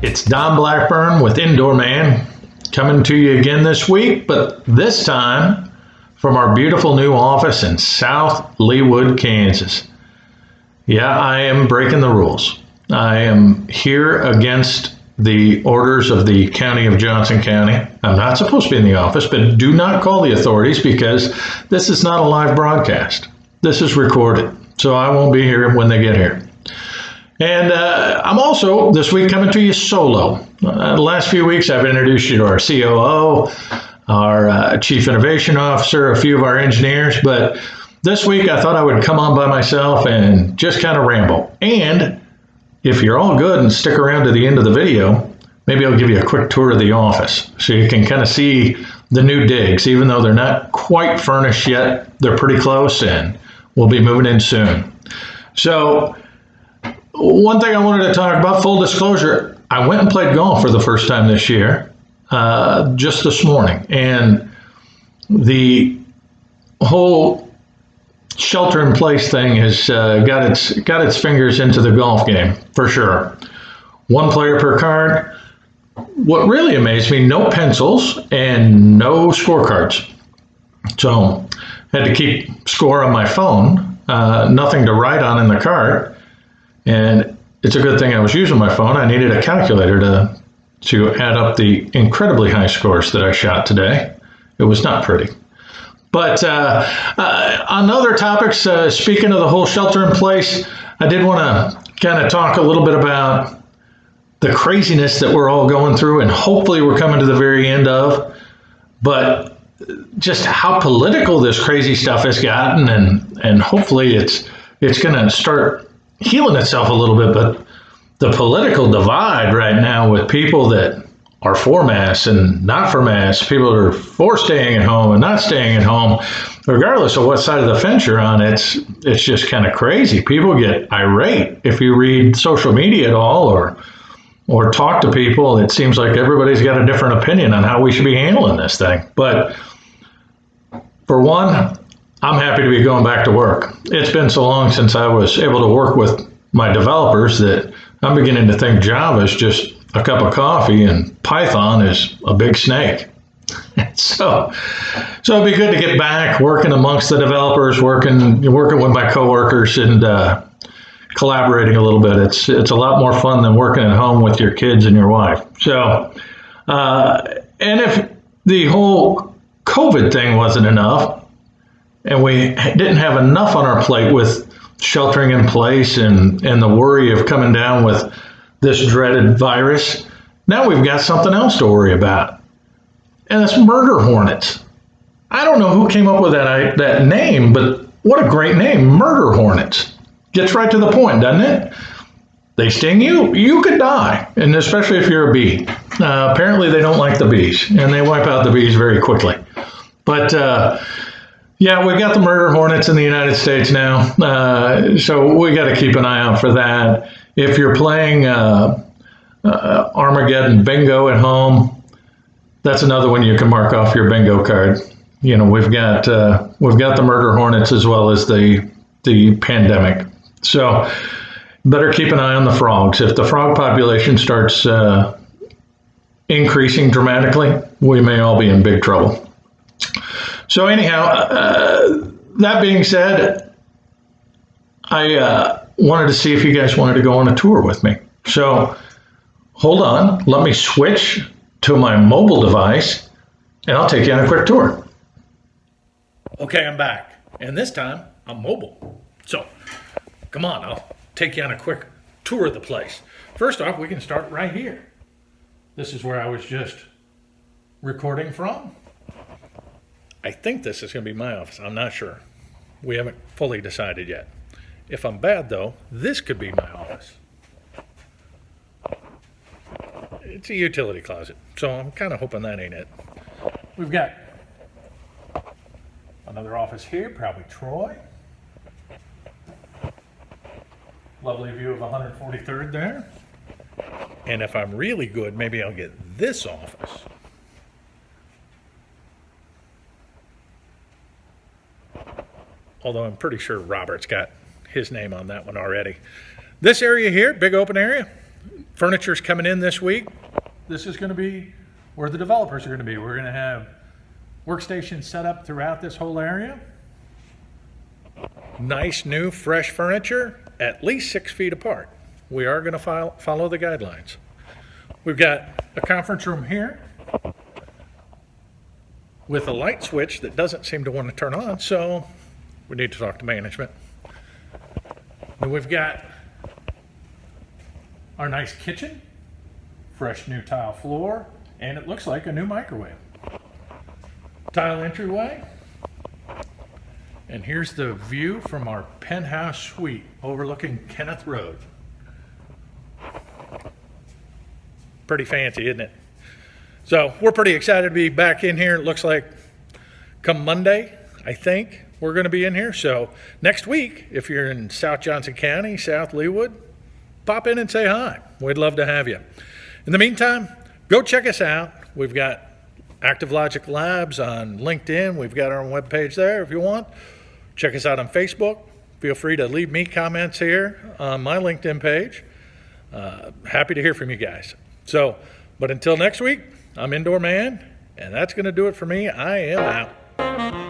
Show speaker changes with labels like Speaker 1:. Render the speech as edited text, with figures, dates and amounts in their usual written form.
Speaker 1: It's Don Blackburn with Indoorman coming to you again this week, but this time from our beautiful new office in South Leawood, Kansas. Yeah, I am breaking the rules. I am here against the orders of the County of Johnson County. I'm not supposed to be in the office, but do not call the authorities because this is not a live broadcast. This is recorded, so I won't be here when they get here. And I'm also this week coming to you solo. The last few weeks I've introduced you to our COO, our Chief Innovation Officer, a few of our engineers, but this week I thought I would come on by myself and just kind of ramble. And if you're all good and stick around to the end of the video, maybe I'll give you a quick tour of the office so you can kind of see the new digs. Even though they're not quite furnished yet, they're pretty close and we'll be moving in soon. So one thing I wanted to talk about, full disclosure, I went and played golf for the first time this year, just this morning. And the whole shelter-in-place thing has got its fingers into the golf game, for sure. One player per card. What really amazed me, no pencils and no scorecards. So I had to keep score on my phone, nothing to write on in the card. And it's a good thing I was using my phone. I needed a calculator to add up the incredibly high scores that I shot today. It was not pretty. But on other topics, speaking of the whole shelter in place, I did want to kind of talk a little bit about the craziness that we're all going through, and hopefully we're coming to the very end of. But just how political this crazy stuff has gotten, and hopefully it's going to start healing itself a little bit. But the political divide right now with people that are for masks and not for masks, people that are for staying at home and not staying at home, regardless of what side of the fence you're on, it's just kind of crazy. People get irate if you read social media at all or talk to people. It seems like everybody's got a different opinion on how we should be handling this thing. But for one, I'm happy to be going back to work. It's been so long since I was able to work with my developers that I'm beginning to think Java is just a cup of coffee and Python is a big snake. So it'd be good to get back working amongst the developers, working with my coworkers and collaborating a little bit. It's a lot more fun than working at home with your kids and your wife. So, and if the whole COVID thing wasn't enough, and we didn't have enough on our plate with sheltering in place and the worry of coming down with this dreaded virus, now we've got something else to worry about. And it's murder hornets. I don't know who came up with that name, but what a great name, Murder Hornets. Gets right to the point, doesn't it? They sting you, you could die, and especially if you're a bee. Apparently they don't like the bees, and they wipe out the bees very quickly. But yeah, we've got the murder hornets in the United States now, so we got to keep an eye out for that. If you're playing Armageddon bingo at home, that's another one you can mark off your bingo card. You know, we've got the murder hornets as well as the pandemic. So better keep an eye on the frogs. If the frog population starts increasing dramatically, we may all be in big trouble. So anyhow, that being said, I wanted to see if you guys wanted to go on a tour with me. So hold on, let me switch to my mobile device and I'll take you on a quick tour. Okay, I'm back. And this time I'm mobile. So come on, I'll take you on a quick tour of the place. First off, we can start right here. This is where I was just recording from. I think this is going to be my office. I'm not sure. We haven't fully decided yet. If I'm bad, though, this could be my office. It's a utility closet, so I'm kind of hoping that ain't it. We've got another office here, probably Troy. Lovely view of 143rd there. And if I'm really good, maybe I'll get this office. Although I'm pretty sure Robert's got his name on that one already. This area here, big open area, Furniture's coming in this week. This is going to be where the developers are going to be. We're going to have workstations set up throughout this whole area. Nice new fresh furniture, at least 6 feet apart. We are going to follow the guidelines. We've got a conference room here with a light switch that doesn't seem to want to turn on, so we need to talk to management. And we've got our nice kitchen, fresh new tile floor, and it looks like a new microwave. Tile entryway. And here's the view from our penthouse suite overlooking Kenneth Road. Pretty fancy, isn't it? So we're pretty excited to be back in here. It looks like come Monday, I think, we're going to be in here. So next week, if you're in South Johnson County, South Leawood, pop in and say hi. We'd love to have you. In the meantime, go check us out. We've got ActiveLogic Labs on LinkedIn. We've got our own webpage there if you want. Check us out on Facebook. Feel free to leave me comments here on my LinkedIn page. Happy to hear from you guys. So, but until next week, I'm Indoor Man, and that's going to do it for me. I am out.